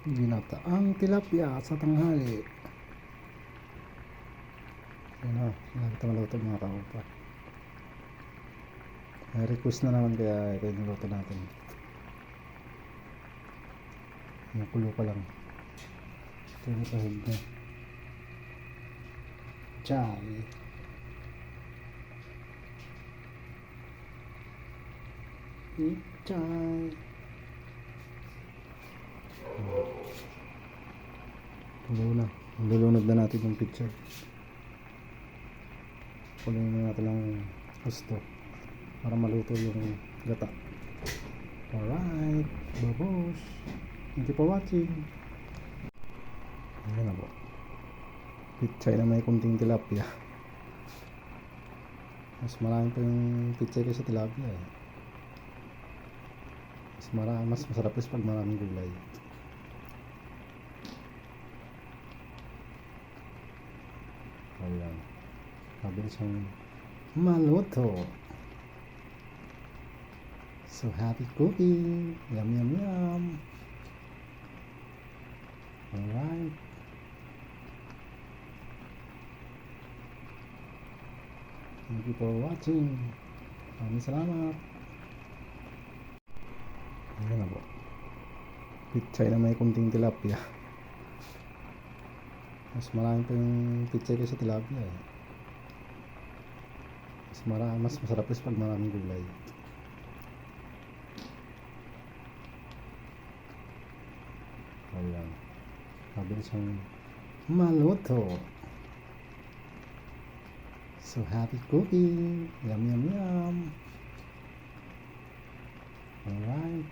Ginataang tilapia sa tanghali. Yan o, nagta maluto mga kaupa. May request na naman kaya ito yung niluto natin. Makulo pa lang. Ito yung sahog na. Chay. Chay. Tulo na. Lulunod na natin yung picture. Kunin na natin ng gusto para maluto yung gata. Alright, babos. Thank you for watching. Ayan na po. Pichay na may kunting tilapia. Mas marami pa yung pichay kasi tilapia eh. Mas masarap is pag maraming gulay. Ayan. Mabilis ang maluto. So happy cooking. Yum yum yum. Alright. Thank you for watching. Maraming salamat. Ayan na po. Pichay na may kunting tilapia. Mas marami pa yung pichay kasi tilapia eh. Mas masarap is pag maraming gulay. Ayan. Mabilis ang maluto. So happy cooking. Yum yum yum. Alright.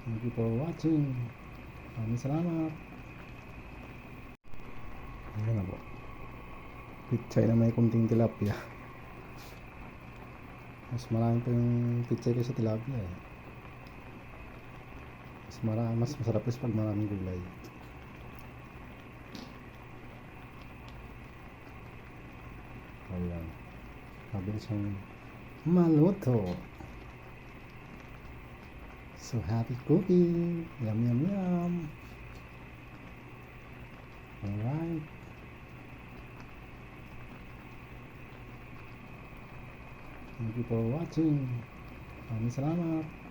Thank you for watching. Maraming salamat. Ayan na po. Pichay na may kunting tilapia. Mas marami pa yung pichay kasi tilapia eh. Mas masarap is pag maraming gulay. Ayan. Mabilis ang maluto. So happy cooking. Yum yum yum. Alright. Thank you for watching. Maraming salamat.